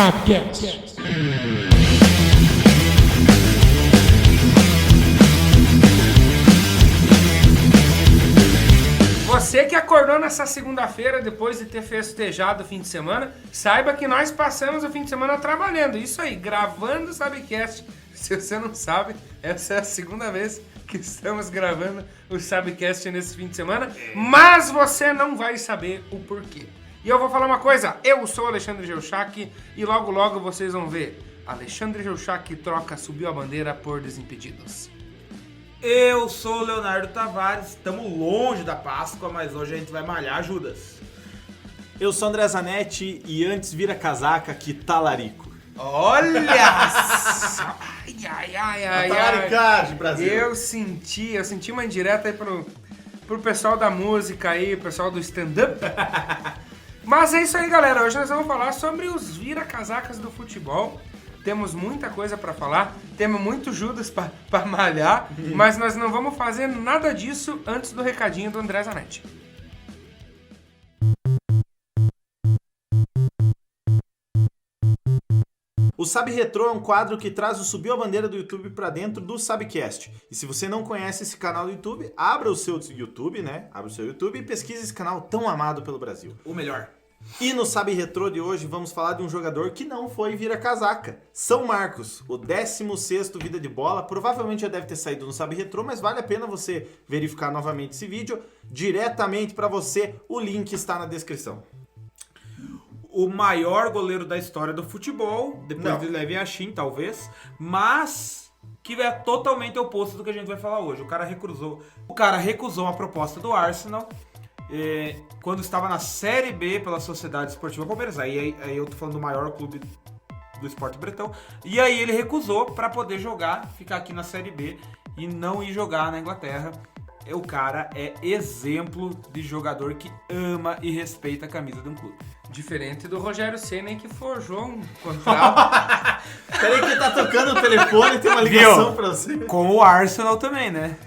Sabcast. Você que acordou nessa segunda-feira depois de ter festejado o fim de semana, saiba que nós passamos o fim de semana trabalhando. Isso aí, gravando o Sabcast. Se você não sabe, essa é a segunda vez que estamos gravando o Sabcast nesse fim de semana, mas você não vai saber o porquê. E eu vou falar uma coisa, eu sou Alexandre Geuchac e logo logo vocês vão ver. Alexandre Geuchac troca Subiu a Bandeira por Desimpedidos. Eu sou o Leonardo Tavares, estamos longe da Páscoa, mas hoje a gente vai malhar Judas. Eu sou André Zanetti e antes vira casaca que talarico. Olha! Ai. Talaricagem, Brasil. Eu senti uma indireta aí pro pessoal da música aí, pessoal do stand-up. Mas é isso aí, galera. Hoje nós vamos falar sobre os vira-casacas do futebol. Temos muita coisa pra falar, temos muito Judas pra malhar, mas nós não vamos fazer nada disso antes do recadinho do André Zanetti. O Sabe Retrô é um quadro que traz o Subiu a Bandeira do YouTube pra dentro do Sabcast. E se você não conhece esse canal do YouTube, abra o seu YouTube, né? Abra o seu YouTube e pesquise esse canal tão amado pelo Brasil. O melhor. E no Sabe Retrô de hoje vamos falar de um jogador que não foi vira-casaca. São Marcos, o 16º Vida de Bola. Provavelmente já deve ter saído no Sabe Retrô, mas vale a pena você verificar novamente esse vídeo. Diretamente pra você, o link está na descrição. O maior goleiro da história do futebol, depois Não. de Levi Yashin, talvez, mas que é totalmente oposto do que a gente vai falar hoje. O cara recusou a proposta do Arsenal quando estava na Série B pela Sociedade Esportiva Palmeiras. Aí eu tô falando do maior clube do esporte bretão. E aí ele recusou para poder jogar, ficar aqui na Série B e não ir jogar na Inglaterra. O cara é exemplo de jogador que ama e respeita a camisa de um clube. Diferente do Rogério Ceni que forjou um contrato. Peraí que tá tocando o telefone e tem uma ligação Viu? pra você. Com o Arsenal também, né?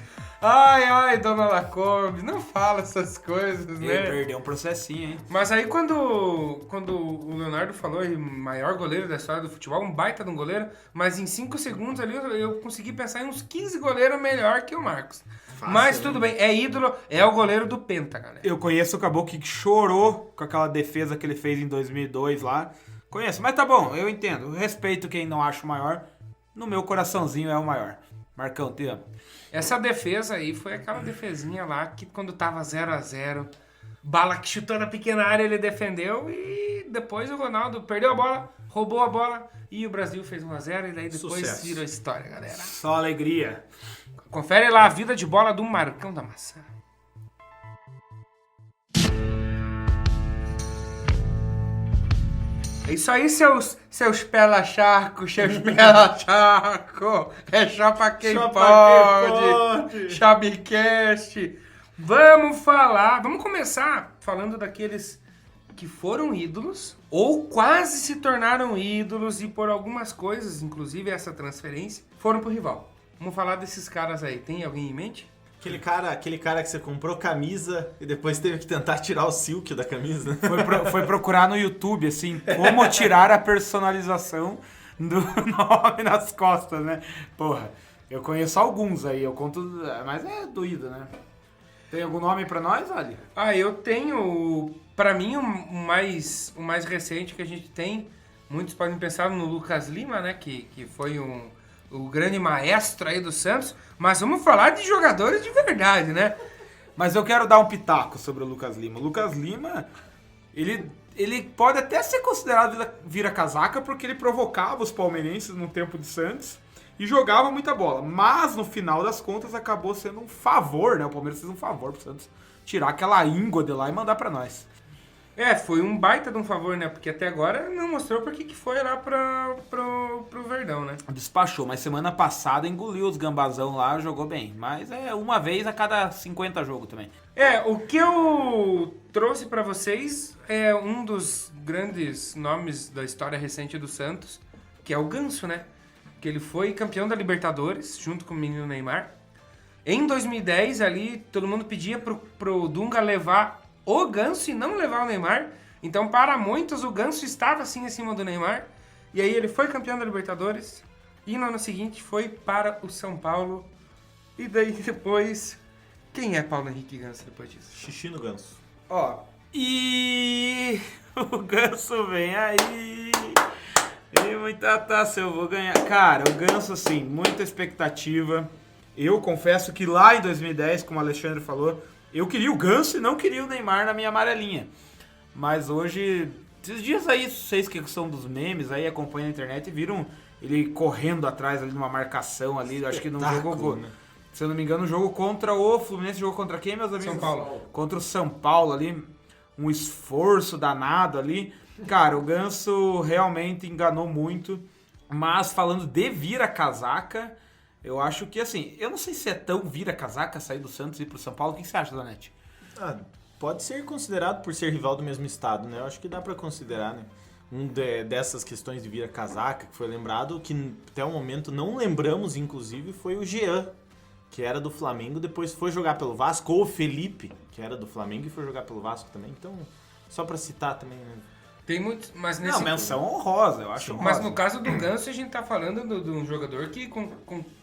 Ai, dona Lacombe, não fala essas coisas, Ele né? perdeu um processinho, hein? Mas aí quando o Leonardo falou aí, maior goleiro da história do futebol, um baita de um goleiro, mas em 5 segundos ali eu consegui pensar em uns 15 goleiros melhor que o Marcos. Fácil, Mas né? tudo bem, é ídolo, é o goleiro do Penta, galera. Eu conheço o Caboclo que chorou com aquela defesa que ele fez em 2002 lá. Conheço, mas tá bom, eu entendo. Eu respeito quem não acha o maior. No meu coraçãozinho é o maior. Marcão, te amo. Essa defesa aí foi aquela defesinha lá que quando tava 0-0, bala que chutou na pequena área ele defendeu e depois o Ronaldo perdeu a bola, roubou a bola e o Brasil fez 1-0 e daí depois Sucesso. virou história, galera. Só alegria. Confere lá a vida de bola do Marcão da Massa. É isso aí, seus pela-charco, seus pela-charco. É só pra quem pode. Chabicast. Vamos começar falando daqueles que foram ídolos ou quase se tornaram ídolos e por algumas coisas, inclusive essa transferência, foram pro rival. Vamos falar desses caras aí. Tem alguém em mente? Aquele cara que você comprou camisa e depois teve que tentar tirar o silk da camisa, né? Foi procurar no YouTube, assim, como tirar a personalização do nome nas costas, né? Porra, eu conheço alguns aí, eu conto, mas é doído, né? Tem algum nome pra nós, Ali? Eu tenho, pra mim, o mais recente que a gente tem, muitos podem pensar no Lucas Lima, né, que foi o grande maestro aí do Santos, mas vamos falar de jogadores de verdade, né? Mas eu quero dar um pitaco sobre o Lucas Lima. O Lucas Lima, ele pode até ser considerado vira-casaca porque ele provocava os palmeirenses no tempo de Santos e jogava muita bola. Mas, no final das contas, acabou sendo um favor, né? O Palmeiras fez um favor pro Santos tirar aquela íngua de lá e mandar pra nós. Foi um baita de um favor, né? Porque até agora não mostrou por que foi lá pro Verdão, né? Despachou, mas semana passada engoliu os gambazão lá, jogou bem. Mas é uma vez a cada 50 jogos também. O que eu trouxe pra vocês é um dos grandes nomes da história recente do Santos, que é o Ganso, né? Que ele foi campeão da Libertadores, junto com o menino Neymar. Em 2010, ali, todo mundo pedia pro Dunga levar o Ganso e não levar o Neymar. Então, para muitos, o Ganso estava sim acima do Neymar. E aí ele foi campeão da Libertadores. E no ano seguinte foi para o São Paulo. E daí depois... Quem é Paulo Henrique Ganso depois disso? Xixi no Ganso. Ó, e o Ganso vem aí. E muita taça eu vou ganhar. Cara, o Ganso, assim, muita expectativa. Eu confesso que lá em 2010, como o Alexandre falou, eu queria o Ganso e não queria o Neymar na minha amarelinha. Mas hoje, esses dias aí, vocês que são dos memes, aí acompanham a internet e viram ele correndo atrás ali numa marcação ali, acho que num jogo... né? Se eu não me engano, um jogo contra o Fluminense, jogo contra quem, meus amigos? São Paulo. Contra o São Paulo ali, um esforço danado ali. Cara, o Ganso realmente enganou muito, mas falando de vira-casaca, eu acho que assim, eu não sei se é tão vira-casaca sair do Santos e ir pro São Paulo. O que você acha, Zanetti? Pode ser considerado por ser rival do mesmo estado, né? Eu acho que dá pra considerar, né? Dessas questões de vira-casaca que foi lembrado, que até o momento não lembramos, inclusive, foi o Jean, que era do Flamengo, depois foi jogar pelo Vasco, ou o Felipe, que era do Flamengo e foi jogar pelo Vasco também. Então, só pra citar também, né? Tem muitos, mas nesse... Não, menção honrosa, eu acho. Mas no caso do Ganso, a gente tá falando de um jogador que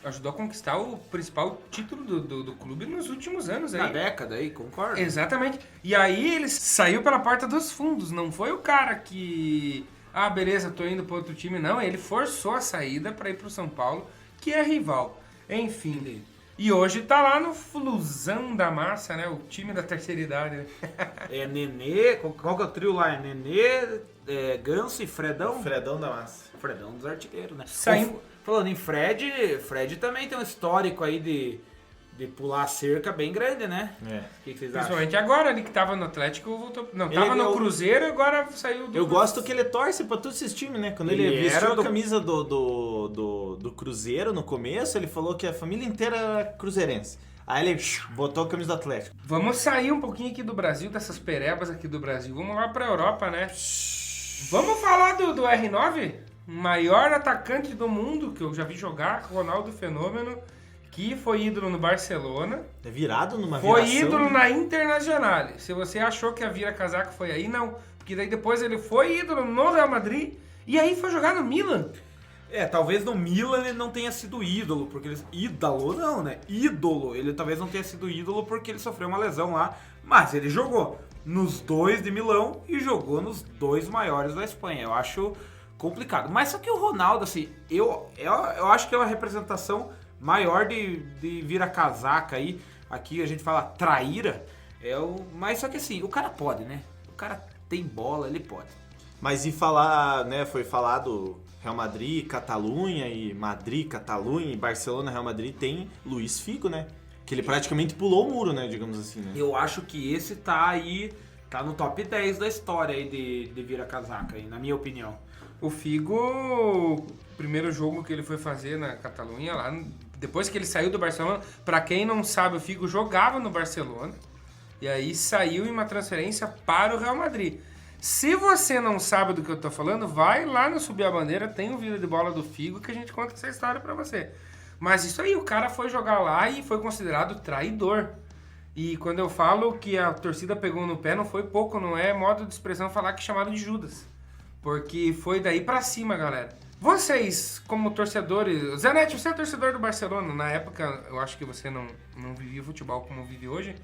ajudou a conquistar o principal título do clube nos últimos anos aí. Na década aí, concordo. Exatamente. E aí ele saiu pela porta dos fundos, não foi o cara que... Ah, beleza, tô indo pro outro time. Não, ele forçou a saída pra ir pro São Paulo, que é rival. Enfim... E hoje tá lá no Flusão da Massa, né? O time da terceira idade. Né? É Nenê, qual que é o trio lá? É Nenê, Ganso e Fredão? Fredão da Massa. Fredão dos artilheiros, né? Saindo... Falando em Fred também tem um histórico aí de pular a cerca bem grande, né? É. O que vocês acham? Principalmente agora, ele que tava no Atlético, voltou... Não, tava no Cruzeiro, agora saiu do... Eu gosto que ele torce pra todos esses times, né? Quando ele vestiu a camisa do Cruzeiro no começo, ele falou que a família inteira era cruzeirense. Aí ele botou a camisa do Atlético. Vamos sair um pouquinho aqui do Brasil, dessas perebas aqui do Brasil. Vamos lá pra Europa, né? Vamos falar do R9? Maior atacante do mundo que eu já vi jogar, Ronaldo Fenômeno, que foi ídolo no Barcelona. É virado numa Foi viração. ídolo na Internacional. Se você achou que a vira-casaca foi aí, não. Porque daí depois ele foi ídolo no Real Madrid e aí foi jogar no Milan. Talvez no Milan ele não tenha sido ídolo, porque ele... Ídolo não, né? Ídolo. Ele talvez não tenha sido ídolo porque ele sofreu uma lesão lá, mas ele jogou nos dois de Milão e jogou nos dois maiores da Espanha. Eu acho complicado. Mas só que o Ronaldo, assim, eu acho que é uma representação maior de vira-casaca aí. Aqui a gente fala traíra. Mas só que assim, o cara pode, né? O cara tem bola, ele pode. Mas e falar, né? Foi falado Real Madrid, Catalunha e Madrid, Catalunha e Barcelona, Real Madrid, tem Luiz Figo, né? Que ele praticamente pulou o muro, né? Digamos assim, né? Eu acho que esse tá no top 10 da história aí de vira-casaca, aí, na minha opinião. O Figo, o primeiro jogo que ele foi fazer na Catalunha, lá, depois que ele saiu do Barcelona, pra quem não sabe, o Figo jogava no Barcelona e aí saiu em uma transferência para o Real Madrid. Se você não sabe do que eu tô falando, vai lá no Subir a Bandeira, tem um vídeo de bola do Figo que a gente conta essa história pra você. Mas isso aí, o cara foi jogar lá e foi considerado traidor. E quando eu falo que a torcida pegou no pé, não foi pouco, não é modo de expressão falar que chamaram de Judas. Porque foi daí pra cima, galera. Vocês, como torcedores... Zanetti, você é torcedor do Barcelona. Na época, eu acho que você não vivia futebol como vive hoje.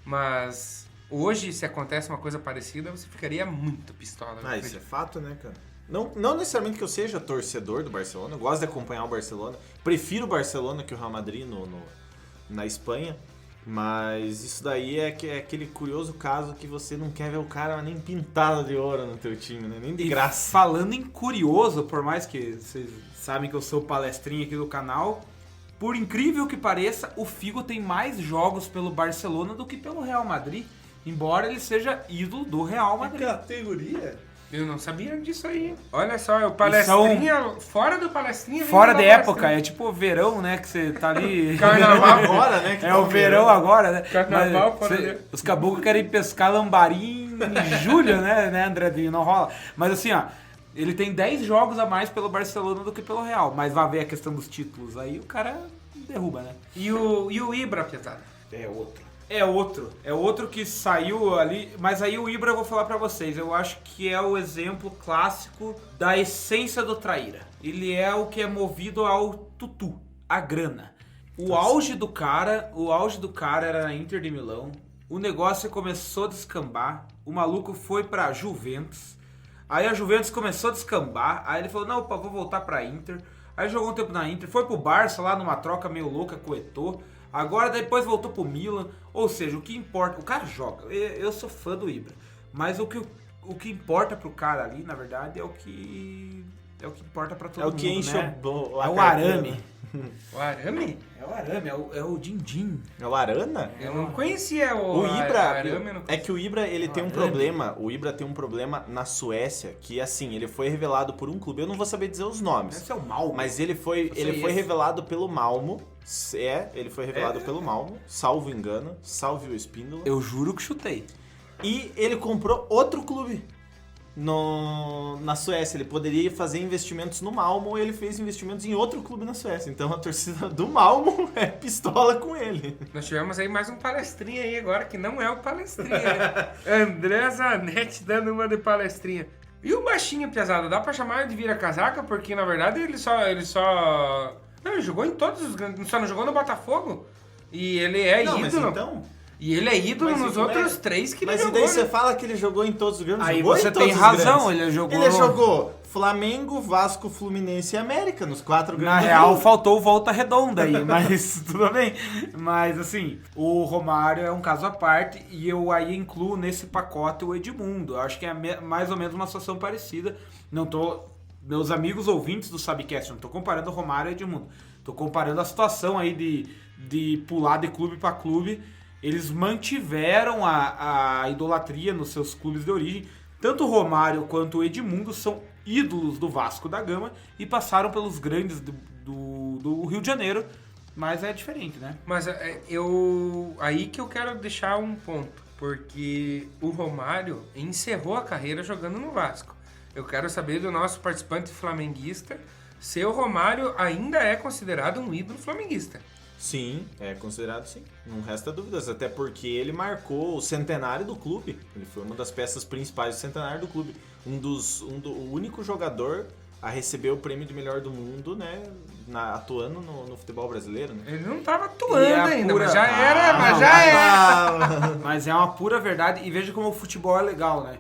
Mas hoje, se acontece uma coisa parecida, você ficaria muito pistola. Isso é fato, né, cara? Não necessariamente que eu seja torcedor do Barcelona. Eu gosto de acompanhar o Barcelona. Prefiro o Barcelona que o Real Madrid na Espanha. Mas isso daí é aquele curioso caso que você não quer ver o cara nem pintado de ouro no teu time, né? Nem de graça. Falando em curioso, por mais que vocês sabem que eu sou palestrinha aqui do canal, por incrível que pareça, o Figo tem mais jogos pelo Barcelona do que pelo Real Madrid, embora ele seja ídolo do Real Madrid. Que categoria! Eu não sabia disso aí. Olha só, o palestrinha, fora do palestrinha... Fora de época, é tipo verão, né, que você tá ali... Carnaval agora, né? É o verão agora, né? Carnaval, os caboclos querem pescar lambari em julho, né, Andredinho? Não rola. Mas assim, ó, ele tem 10 jogos a mais pelo Barcelona do que pelo Real. Mas vai ver a questão dos títulos, aí o cara derruba, né? E o Ibra, Pietado? É outro. É outro que saiu ali, mas aí o Ibra eu vou falar pra vocês, eu acho que é o exemplo clássico da essência do traíra. Ele é o que é movido ao tutu, a grana. O auge do cara era na Inter de Milão, o negócio começou a descambar, o maluco foi pra Juventus, aí a Juventus começou a descambar, aí ele falou, não, opa, vou voltar pra Inter, aí jogou um tempo na Inter, foi pro Barça lá numa troca meio louca com o Eto'o, agora depois voltou pro Milan, ou seja, o que importa, o cara joga, eu sou fã do Ibra, mas o que importa pro cara ali, na verdade, é o que importa pra todo mundo, É o que enche né? a o arame. O arame? É o arame, é o din-din. É o Arana? Eu não conhecia o Ibra, arame. Eu não é que o Ibra, ele tem um problema, o Ibra tem um problema na Suécia, que assim, ele foi revelado por um clube, eu não vou saber dizer os nomes. Esse é o Malmo. Mas ele foi revelado pelo Malmo, ele foi revelado pelo Malmo, salvo engano, salve o Espíndola. Eu juro que chutei. E ele comprou outro clube na Suécia. Ele poderia fazer investimentos no Malmo, ele fez investimentos em outro clube na Suécia. Então a torcida do Malmo é pistola com ele. Nós tivemos aí mais um palestrinha aí agora, que não é o palestrinha, né? André Zanetti dando uma de palestrinha. E o baixinho, pesado, dá pra chamar de vira-casaca? Porque, na verdade, ele só... Não, ele jogou em todos os grandes... Só não jogou no Botafogo. E ele é ídolo. Mas então... E ele é ídolo Mas nos como outros três que ele Mas jogou, e daí você né? fala que ele jogou em todos os grandes? Aí jogou você em todos tem os razão, grandes. ele jogou... Ele jogou Flamengo, Vasco, Fluminense e América, nos 4 grandes. Na real, faltou Volta Redonda aí, mas tudo bem. Mas, assim, o Romário é um caso à parte e eu aí incluo nesse pacote o Edmundo. Eu acho que é mais ou menos uma situação parecida. Não tô... Meus amigos ouvintes do Sabcast, não tô comparando o Romário e o Edmundo. Tô comparando a situação aí de pular de clube para clube. Eles mantiveram a idolatria nos seus clubes de origem. Tanto o Romário quanto o Edmundo são ídolos do Vasco da Gama e passaram pelos grandes do Rio de Janeiro, mas é diferente, né? Mas aí que eu quero deixar um ponto, porque o Romário encerrou a carreira jogando no Vasco. Eu quero saber do nosso participante flamenguista se o Romário ainda é considerado um ídolo flamenguista. Sim, é considerado sim. Não resta dúvidas, até porque ele marcou o centenário do clube. Ele foi uma das peças principais do centenário do clube. O único jogador a receber o prêmio de melhor do mundo, né? Atuando no futebol brasileiro, né? Ele não estava atuando ainda, pura... mas já era. Mas é uma pura verdade. E veja como o futebol é legal, né?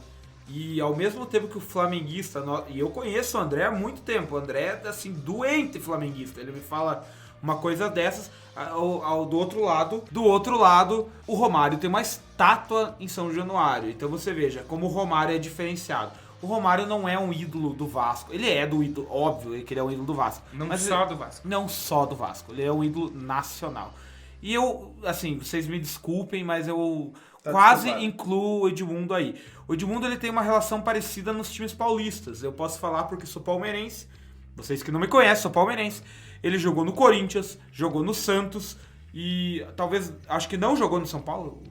E ao mesmo tempo que o flamenguista... E eu conheço o André há muito tempo. O André é, assim, doente flamenguista. Ele me fala uma coisa dessas. Do outro lado, o Romário tem uma estátua em São Januário. Então você veja como o Romário é diferenciado. O Romário não é um ídolo do Vasco. Ele é do ídolo, óbvio que ele é um ídolo do Vasco. Não só do Vasco. Não só do Vasco. Ele é um ídolo nacional. E eu, assim, vocês me desculpem, mas eu quase incluo o Edmundo aí. O Edmundo, ele tem uma relação parecida nos times paulistas. Eu posso falar porque sou palmeirense. Vocês que não me conhecem, sou palmeirense. Ele jogou no Corinthians, jogou no Santos e talvez, acho que não jogou no São Paulo.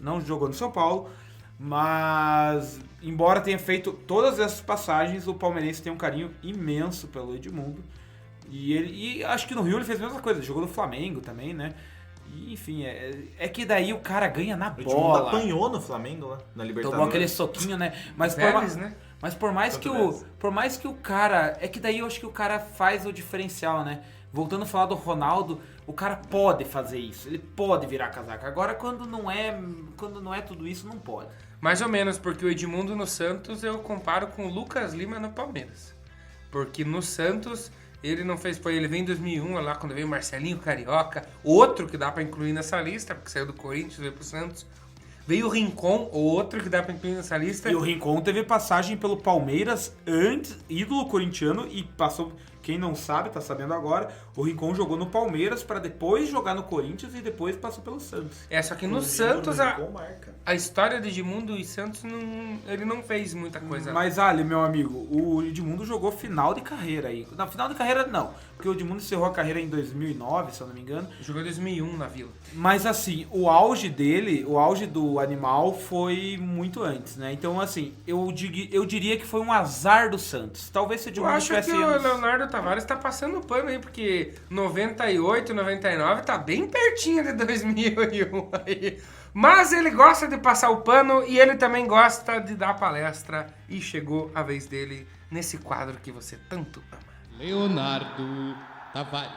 Não jogou no São Paulo, mas embora tenha feito todas essas passagens, o palmeirense tem um carinho imenso pelo Edmundo. E acho que no Rio ele fez a mesma coisa, ele jogou no Flamengo também, né? E, enfim, é que daí o cara ganha na bola. O Edmundo apanhou no Flamengo lá, na Libertadores. Tomou aquele soquinho, né? Mas por mais que o cara... É que daí eu acho que o cara faz o diferencial, né? Voltando a falar do Ronaldo, o cara pode fazer isso. Ele pode virar casaca. Agora, quando não é tudo isso, não pode. Mais ou menos, porque o Edmundo no Santos eu comparo com o Lucas Lima no Palmeiras. Porque no Santos ele não fez... Ele veio em 2001, lá quando veio o Marcelinho Carioca. Outro que dá pra incluir nessa lista, porque saiu do Corinthians, veio pro Santos. Veio o Rincon, outro que dá pra incluir nessa lista. E o Rincon teve passagem pelo Palmeiras antes, ídolo corintiano, e passou... Quem não sabe, tá sabendo agora, o Rincon jogou no Palmeiras pra depois jogar no Corinthians e depois passou pelo Santos. Só que no Santos a história de Edmundo e Santos, ele não fez muita coisa. Mas, Ali, meu amigo, o Edmundo jogou final de carreira aí. Não, final de carreira não, porque o Edmundo encerrou a carreira em 2009, se eu não me engano. Jogou em 2001 na Vila. Mas, assim, o auge do animal foi muito antes, né? Então, assim, eu diria que foi um azar do Santos. Talvez se o Edmundo tivesse... Eu acho que o Leonardo Tavares tá passando pano aí, porque 98, 99 tá bem pertinho de 2001 aí. Mas ele gosta de passar o pano e ele também gosta de dar palestra. E chegou a vez dele nesse quadro que você tanto ama. Leonardo Tavares.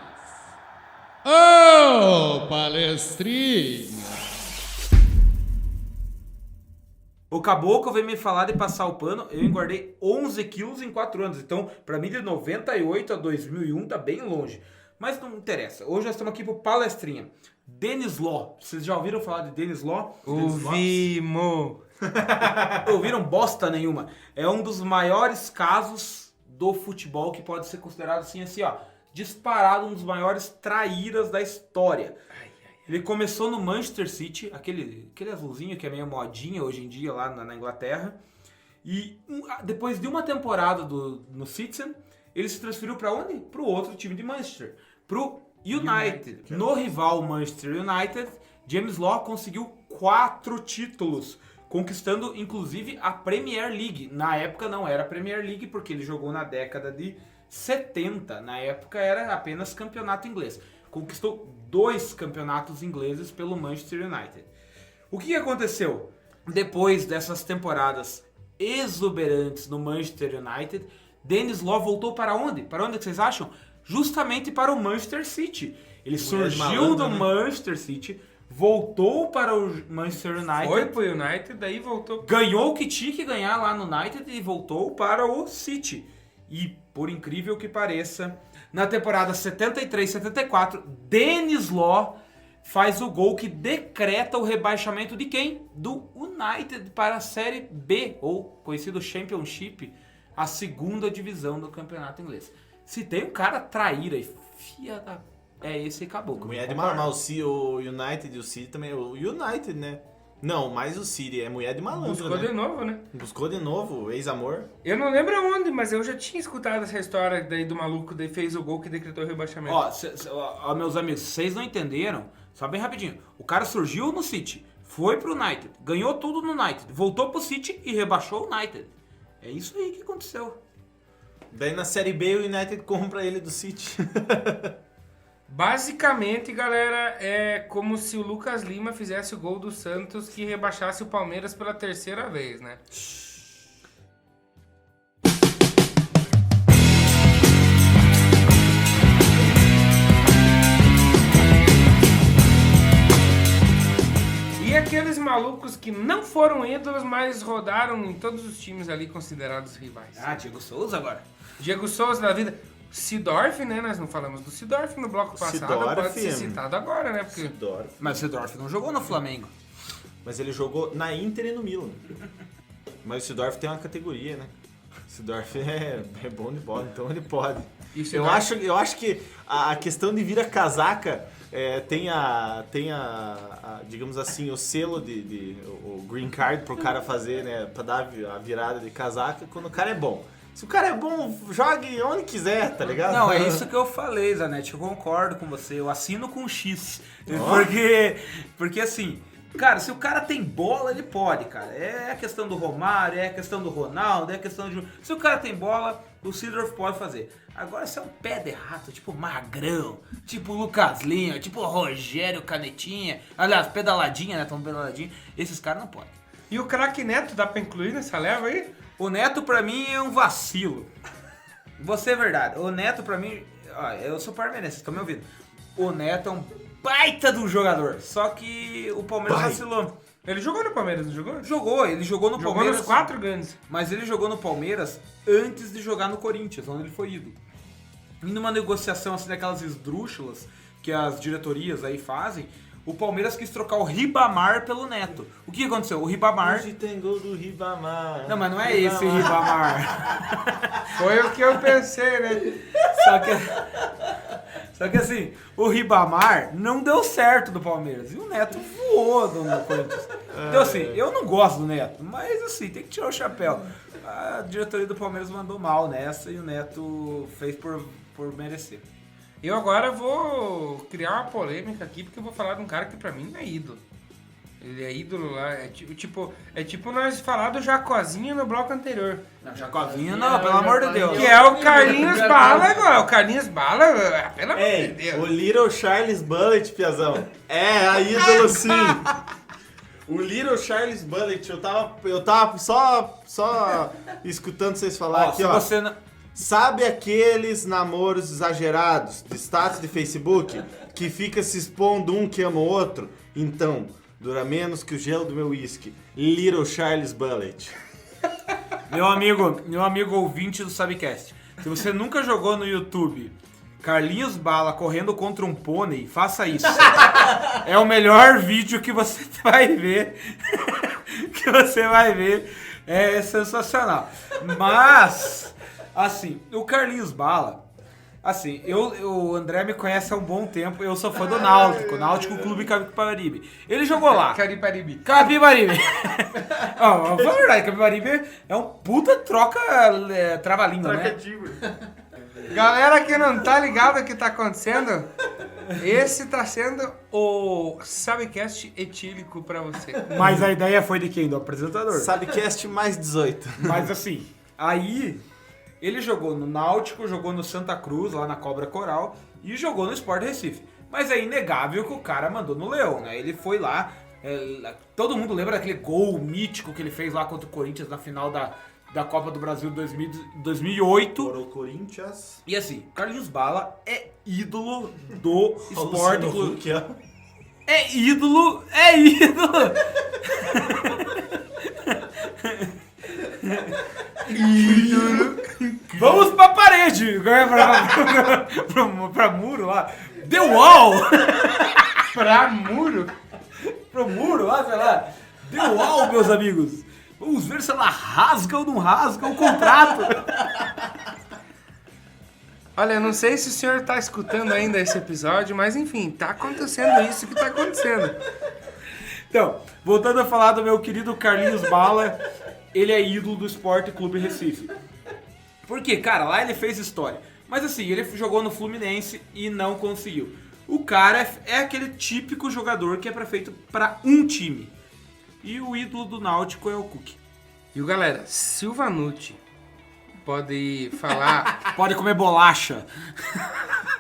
Ô, palestrinha! O Caboclo veio me falar de passar o pano, eu engordei 11 quilos em 4 anos. Então, pra mim, de 98 a 2001 tá bem longe. Mas não interessa. Hoje nós estamos aqui pro palestrinha. Denis Law. Vocês já ouviram falar de Denis Law? Ouvimos! Ouviram bosta nenhuma. É um dos maiores casos do futebol que pode ser considerado assim, ó, disparado, um dos maiores traíras da história. Ele começou no Manchester City, aquele azulzinho que é meio modinha hoje em dia lá na Inglaterra. E depois de uma temporada no Citizen, ele se transferiu para onde? Para o outro time de Manchester, pro United. No rival Manchester United, James Law conseguiu 4 títulos, conquistando inclusive a Premier League. Na época não era a Premier League, porque ele jogou na década de 70. Na época era apenas campeonato inglês. Conquistou 2 campeonatos ingleses pelo Manchester United. O que aconteceu? Depois dessas temporadas exuberantes no Manchester United, Denis Law voltou para onde? Para onde que vocês acham? Justamente para o Manchester City. Ele surgiu do Manchester City, voltou para o Manchester United. Foi pro United, daí voltou. Ganhou o que tinha que ganhar lá no United e voltou para o City. E, por incrível que pareça, na temporada 73-74, Denis Law faz o gol que decreta o rebaixamento de quem? Do United para a Série B, ou conhecido Championship, a segunda divisão do campeonato inglês. Se tem um cara traíra e fia da... É esse Caboclo. Mulher de malandro, o United e o City também. O United, né? Não, mais o City. É mulher de malandro, Buscou né? de novo, né? Buscou de novo, ex-amor. Eu não lembro aonde, mas eu já tinha escutado essa história daí do maluco que fez o gol que decretou o rebaixamento. Ó, meus amigos, vocês não entenderam? Só bem rapidinho. O cara surgiu no City, foi pro United, ganhou tudo no United, voltou pro City e rebaixou o United. É isso aí que aconteceu. Daí na Série B o United compra ele do City. Basicamente, galera, é como se o Lucas Lima fizesse o gol do Santos que rebaixasse o Palmeiras pela 3ª vez, né? E aqueles malucos que não foram ídolos, mas rodaram em todos os times ali considerados rivais. Ah, Diego Souza agora. Diego Souza da vida. Seedorf, né? Nós não falamos do Seedorf no bloco passado. Seedorf, pode ser citado agora, né? Porque... Seedorf. Mas o Seedorf não jogou no Flamengo. Mas ele jogou na Inter e no Milan. Mas o Seedorf tem uma categoria, né? O Seedorf é bom de bola, então ele pode. Eu acho que a questão de vir a casaca tem digamos assim, o selo o green card pro cara fazer, né? Pra dar a virada de casaca quando o cara é bom. Se o cara é bom, jogue onde quiser, tá ligado? Não, é isso que eu falei, Zanetti. Eu concordo com você. Eu assino com X. Porque assim, cara, se o cara tem bola, ele pode, cara. É a questão do Romário, é a questão do Ronaldo, é a questão de... Se o cara tem bola, o Seedorf pode fazer. Agora, se é um pé de rato, tipo Magrão, tipo Lucas Lima, tipo Rogério Canetinha, aliás, pedaladinha, né? Tão pedaladinho. Esses caras não podem. E o craque Neto, dá pra incluir nessa leva aí? O Neto, pra mim, é um vacilo. Vou ser verdade. O Neto, pra mim... Ó, eu sou parmeirense, vocês estão me ouvindo. O Neto é um baita de um jogador. Só que o Palmeiras vacilou. Ele jogou no Palmeiras, não jogou? Jogou, ele jogou no Palmeiras. Jogou nos 4 grandes. Mas ele jogou no Palmeiras antes de jogar no Corinthians, onde ele foi ídolo. E numa negociação assim, daquelas esdrúxulas que as diretorias aí fazem, o Palmeiras quis trocar o Ribamar pelo Neto. O que aconteceu? O Ribamar... Hoje tem gol do Ribamar. Não, mas não é esse Ribamar. Foi o que eu pensei, né? Só que assim, o Ribamar não deu certo do Palmeiras. E o Neto voou do Corinthians. Então assim, eu não gosto do Neto, mas assim, tem que tirar o chapéu. A diretoria do Palmeiras mandou mal nessa e o Neto fez por merecer. Eu agora vou criar uma polêmica aqui, porque eu vou falar de um cara que pra mim não é ídolo. Ele é ídolo lá, é tipo nós falar do Jacozinho no bloco anterior. Não, Jacozinho não, pelo amor de Deus. Que é o Carlinhos Bala agora. O Carlinhos Bala, pelo amor de Deus. O Little Charles Bullet, piazão. É, a ídolo sim. O Little Charles Bullet, eu tava só escutando vocês falar aqui, se ó. você não... Sabe aqueles namoros exagerados de status de Facebook que fica se expondo um que ama o outro? Então, dura menos que o gelo do meu uísque. Little Charles Bullet. Meu amigo ouvinte do Sabcast, se você nunca jogou no YouTube Carlinhos Bala correndo contra um pônei, faça isso. É o melhor vídeo que você vai ver. É sensacional. Mas, assim, o Carlinhos Bala, assim, o André me conhece há um bom tempo, eu sou fã do Náutico Clube Capibaribe. Ele jogou lá. Capibaribe. Ó, fala a verdade, Capibaribe é um puta trava-língua, né? Galera que não tá ligado o que tá acontecendo, esse tá sendo o Sabcast etílico pra você. Mas a ideia foi de quem? Do apresentador. Sabcast mais 18. Mas assim, aí ele jogou no Náutico, jogou no Santa Cruz, lá na Cobra Coral, e jogou no Sport Recife. Mas é inegável que o cara mandou no Leão, né? Ele foi lá, todo mundo lembra daquele gol mítico que ele fez lá contra o Corinthians na final da Copa do Brasil 2008. Por o Corinthians. E assim, Carlinhos Bala é ídolo do Sport Clube. É ídolo. Vamos pra parede, pra muro lá. The Wall. Pra muro? Pro muro lá, sei lá. The Wall, meus amigos. Vamos ver se ela rasga ou não rasga o contrato. Olha, eu não sei se o senhor tá escutando ainda esse episódio, mas enfim, tá acontecendo isso que tá acontecendo. Então, voltando a falar do meu querido Carlinhos Bala, ele é ídolo do Sport Clube Recife. Por quê? Cara, lá ele fez história. Mas assim, ele jogou no Fluminense e não conseguiu. O cara é aquele típico jogador que é feito para um time. E o ídolo do Náutico é o Cook. E galera, se o Vanucci pode falar... Pode comer bolacha.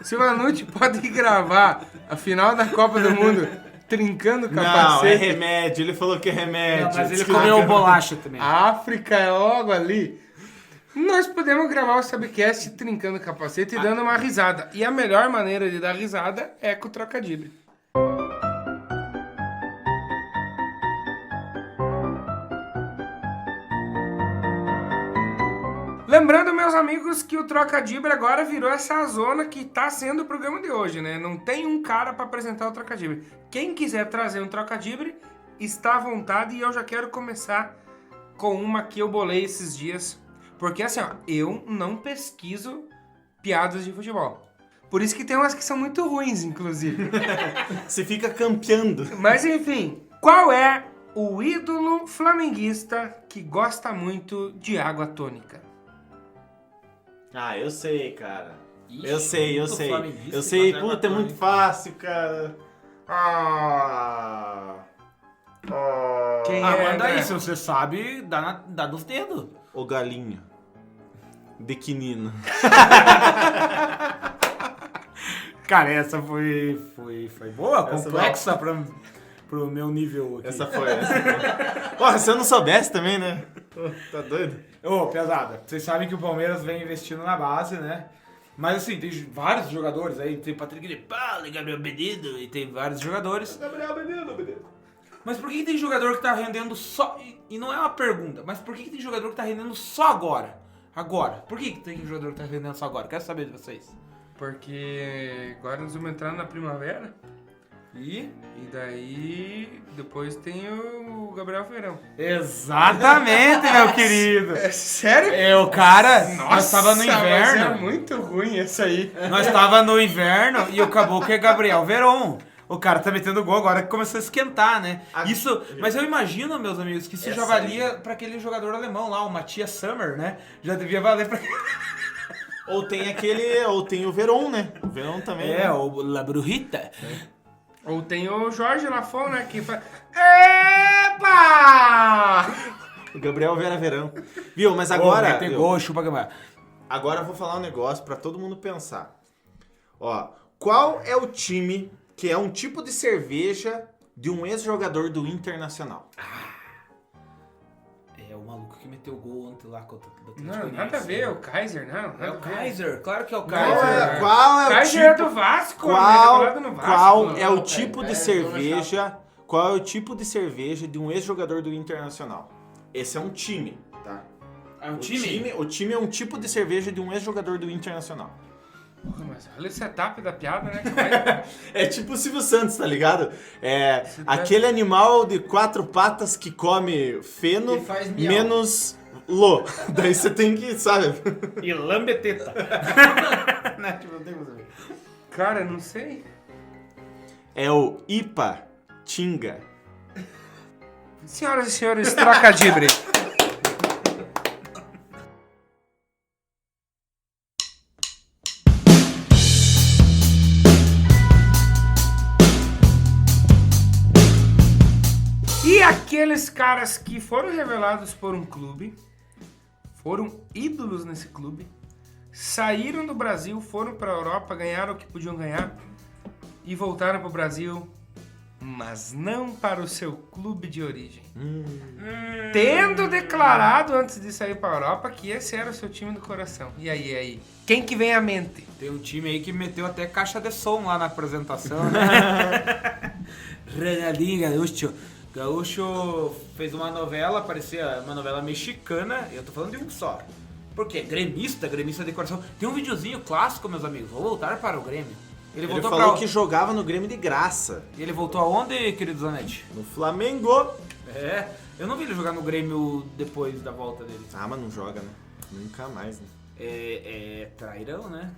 Se o Vanucci pode gravar a final da Copa do Mundo trincando o Não, capacete... é remédio. Ele falou que é remédio. Não, mas ele comeu bolacha também. A África é logo ali. Nós podemos gravar o Sabcast trincando o capacete e dando uma risada. E a melhor maneira de dar risada é com o trocadilho. Lembrando, meus amigos, que o Trocadibre agora virou essa zona que tá sendo o programa de hoje, né? Não tem um cara pra apresentar o Trocadibre. Quem quiser trazer um Trocadibre, está à vontade, e eu já quero começar com uma que eu bolei esses dias. Porque assim, ó, eu não pesquiso piadas de futebol. Por isso que tem umas que são muito ruins, inclusive. Você fica campeando. Mas enfim, qual é o ídolo flamenguista que gosta muito de água tônica? Ah, eu sei, cara. Ixi, Eu sei. flamenguista Eu sei, que puta, é muito fácil, cara. Quem Manda né? aí, se você sabe, dá nos dedos. O galinho. Bequinino. Cara, essa foi boa, Essa complexa pro meu nível aqui. Essa foi. Porra, se eu não soubesse também, né? Tá doido? Ô, pesada, vocês sabem que o Palmeiras vem investindo na base, né? Mas assim, tem vários jogadores aí, tem Patrick de Paula, Gabriel Benito, e tem vários jogadores. Gabriel Benito. Mas por que tem jogador que tá rendendo só... E não é uma pergunta, mas por que tem jogador que tá rendendo só agora? Agora. Por que tem jogador que tá rendendo só agora? Quero saber de vocês. Porque agora nós vamos entrar na primavera. E daí, depois tem o Gabriel Verão. exatamente, meu querido. É sério? É, o cara, nós tava no Mas é inverno. muito ruim esse aí. Nós tava no inverno e acabou que é Gabriel Veron. O cara tá metendo gol agora que começou a esquentar, né? Isso, mas eu imagino, meus amigos, que isso já valia pra aquele jogador alemão lá, o Matthias Sommer, né? Já devia valer pra... Ou tem o Veron, né? O Veron também. É, né? o La Brujita. Ou tem o Jorge Lafon, né? Que faz... Epa! O Gabriel Verão. Viu, mas agora... Tem gol, chupa Gabriel. Agora eu vou falar um negócio pra todo mundo pensar. Ó, qual é o time que é um tipo de cerveja de um ex-jogador do Internacional. É o maluco que meteu o gol ontem lá contra o Atlético Não, Goianiense. nada a ver, é o Kaiser, não. Nada É a o ver. Kaiser, claro que é o Não, Kaiser. Qual é o Kaiser é tipo... do Vasco, Qual, né? No Vasco. qual é o Não, tipo de é, cerveja? Qual é o tipo de cerveja de um ex-jogador do Internacional? Esse é um time, tá? É um time? O time é um tipo de cerveja de um ex-jogador do Internacional. Porra, mas olha o setup da piada, né? Que vai- É tipo o Silvio Santos, tá ligado? É aquele animal de 4 patas que come feno E faz miau. menos lô. Daí você tem que, sabe? E lambeteta. Né, tipo, não tem como saber. Cara, não sei. É o Ipa Tinga. Senhoras e senhores, trocadibre. E aqueles caras que foram revelados por um clube, foram ídolos nesse clube, saíram do Brasil, foram para a Europa, ganharam o que podiam ganhar e voltaram para o Brasil, mas não para o seu clube de origem. Tendo declarado antes de sair para a Europa que esse era o seu time do coração. E aí? Quem que vem à mente? Tem um time aí que meteu até caixa de som lá na apresentação, né? Ronaldinho Gaúcho. Gaúcho fez uma novela, parecia uma novela mexicana, eu tô falando de um só. Porque gremista de coração. Tem um videozinho clássico, meus amigos, vou voltar para o Grêmio. Ele Ele voltou falou pra... que jogava no Grêmio de graça. Ele voltou aonde, querido Zanetti? No Flamengo. É, eu não vi ele jogar no Grêmio depois da volta dele. Ah, mas não joga, né? Nunca mais, né? É trairão, né?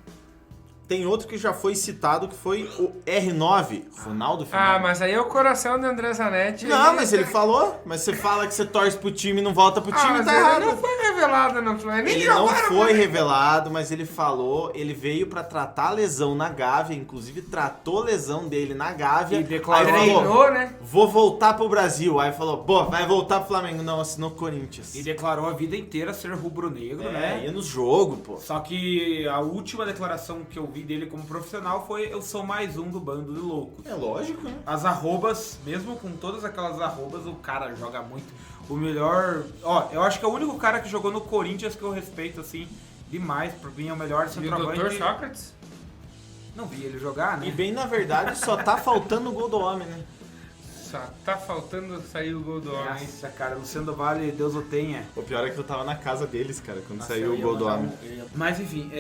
Tem outro que já foi citado, que foi o R9, Ronaldo Ah, Fenômeno. mas aí é o coração de André Zanetti. Não, mas ele falou. Mas você fala que você torce pro time e não volta pro time, mas tá ele errado. não foi revelado no Flamengo. Nem Ele não jogaram, foi né? revelado, mas ele falou, ele veio pra tratar a lesão na Gávea, inclusive tratou a lesão dele na Gávea. E declarou- Aí falou, Treinou, né? vou voltar pro Brasil. Aí falou, pô, vai voltar pro Flamengo. Não, assinou Corinthians. E declarou a vida inteira ser rubro-negro, né? Ia no jogo, pô. Só que a última declaração que eu vi dele como profissional foi: eu sou mais um do bando de loucos. É lógico, né? As arrobas, mesmo com todas aquelas arrobas, o cara joga muito. O melhor... Ó, eu acho que é o único cara que jogou no Corinthians que eu respeito, assim, demais. Pra mim é o melhor E o centroavante. Dr. Sócrates? Não vi ele jogar, né? E bem, na verdade, só tá faltando o gol do homem, né? Só tá faltando sair o gol do homem. Nossa, cara, Luciano do Vale, Deus o tenha. O pior é que eu tava na casa deles, cara, quando Nossa, saiu eu o ia gol do mandar homem. Mas enfim,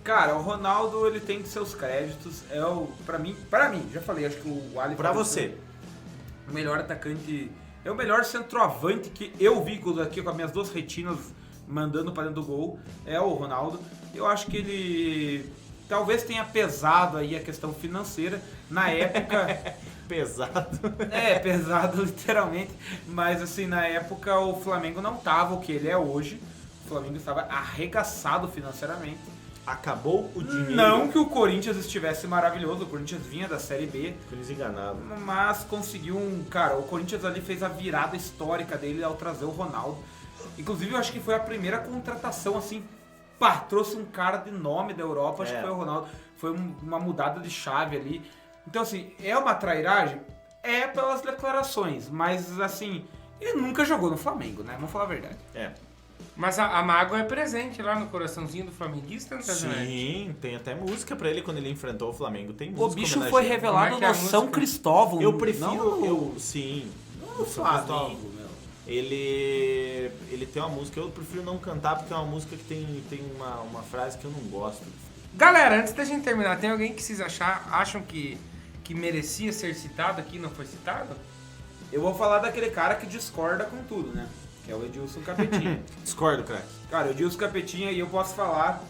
cara, o Ronaldo, ele tem seus créditos. É o, pra mim, já falei, acho que o Ali... Pra você. O melhor atacante, é o melhor centroavante que eu vi aqui com as minhas duas retinas mandando pra dentro do gol, é o Ronaldo. Eu acho que ele talvez tenha pesado aí a questão financeira. Na época... Pesado. É, pesado literalmente, mas assim, na época o Flamengo não tava o que ele é hoje. O Flamengo estava arregaçado financeiramente. Acabou o dinheiro. Não que o Corinthians estivesse maravilhoso, o Corinthians vinha da Série B, Eles enganavam. mas conseguiu Cara, o Corinthians ali fez a virada histórica dele ao trazer o Ronaldo. Inclusive, eu acho que foi a primeira contratação, assim, pá, trouxe um cara de nome da Europa, acho que foi o Ronaldo. Foi uma mudada de chave ali. Então, assim, é uma trairagem? É pelas declarações, mas, assim, ele nunca jogou no Flamengo, né? Vamos falar a verdade. É. Mas a mágoa é presente lá no coraçãozinho do flamenguista, não tá vendo? Sim, tem até música pra ele quando ele enfrentou o Flamengo. Tem O música bicho foi homenageando. revelado Como é que é a no São música? Cristóvão. Eu prefiro. Não, Sim. no Flamengo, meu. Ele tem uma música, eu prefiro não cantar porque é uma música que tem uma frase que eu não gosto. Galera, antes da gente terminar, tem alguém que vocês acham que merecia ser citado aqui e não foi citado? Eu vou falar daquele cara que discorda com tudo, né? Que é o Edilson Capetinha. Discordo, craque. Cara, o Edilson Capetinha, e eu posso falar,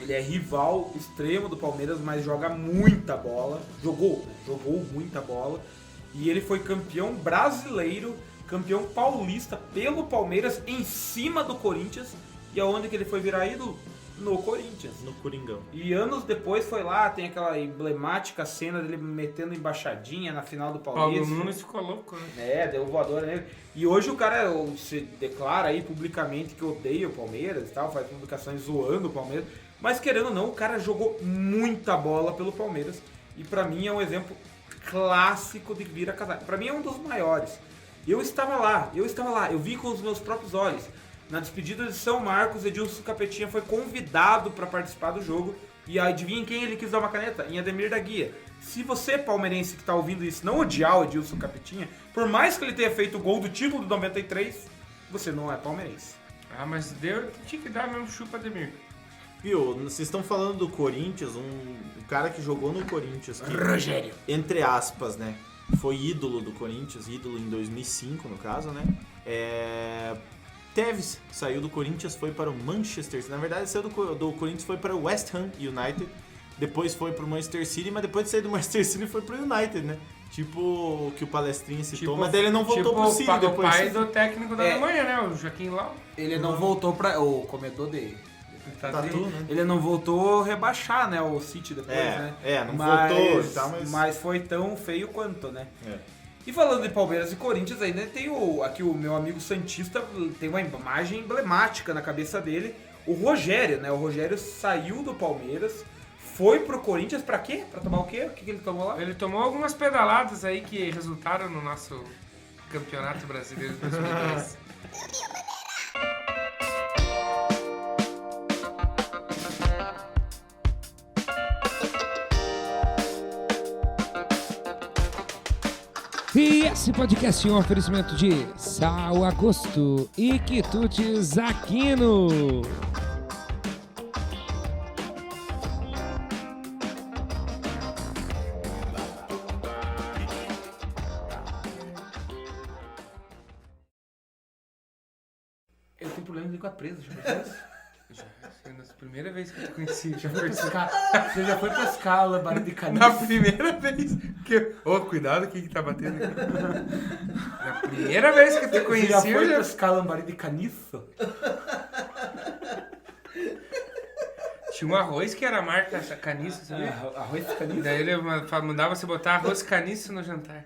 ele é rival extremo do Palmeiras, mas joga muita bola. Jogou muita bola. E ele foi campeão brasileiro, campeão paulista pelo Palmeiras em cima do Corinthians. E aonde que ele foi virar ídolo? No Corinthians. No Coringão. E anos depois foi lá, tem aquela emblemática cena dele metendo embaixadinha na final do Paulo Paulista. Nunes ficou louco, né? É, deu voadora nele. E hoje o cara se declara aí publicamente que odeia o Palmeiras e tal, faz publicações zoando o Palmeiras. Mas querendo ou não, o cara jogou muita bola pelo Palmeiras. E pra mim é um exemplo clássico de vira-casaca. Pra mim é um dos maiores. Eu estava lá, eu vi com os meus próprios olhos. Na despedida de São Marcos, Edilson Capetinha foi convidado para participar do jogo. E adivinha quem ele quis dar uma caneta? Em Ademir da Guia. Se você, palmeirense que tá ouvindo isso, não odiar o Edilson Capetinha, por mais que ele tenha feito o gol do título do 93, você não é palmeirense. Ah, mas tinha que dar mesmo chupa, Ademir. Viu, vocês estão falando do Corinthians, um cara que jogou no Corinthians, que, Rogério. entre aspas, né, foi ídolo do Corinthians, ídolo em 2005, no caso, né, Tevez saiu do Corinthians, foi para o Manchester City. Na verdade, saiu do Corinthians, foi para o West Ham United, depois foi para o Manchester City, mas depois de sair do Manchester City foi para o United, né? Tipo o que o Palestrinha citou, mas ele não voltou pro City o depois. O pai do técnico da Alemanha, né? O Joaquim Lau. Ele não voltou para o comedor dele. Tatu, né? Ele não voltou rebaixar, né, o City depois, né? Não voltou e tal, mas foi tão feio quanto, né? É. E falando de Palmeiras e Corinthians, ainda tem aqui o meu amigo Santista, tem uma imagem emblemática na cabeça dele. O Rogério, né? O Rogério saiu do Palmeiras, foi pro Corinthians pra quê? Pra tomar o quê? O que ele tomou lá? Ele tomou algumas pedaladas aí que resultaram no nosso Campeonato Brasileiro de 2010. E esse podcast é um oferecimento de Sal Agosto e Quitutes Aquino. Eu tenho problema de língua presa, já pensou isso? Primeira vez que eu te conheci. Você já foi pescar lambari de caniço? Na primeira vez que... Ô, cuidado, o que tá batendo aqui? Na primeira vez que eu te conheci, Você já foi pescar lambari de caniço? Tinha um arroz que era a marca caniço, sabia? Arroz de caniço? Daí ele mandava você botar arroz caniço no jantar.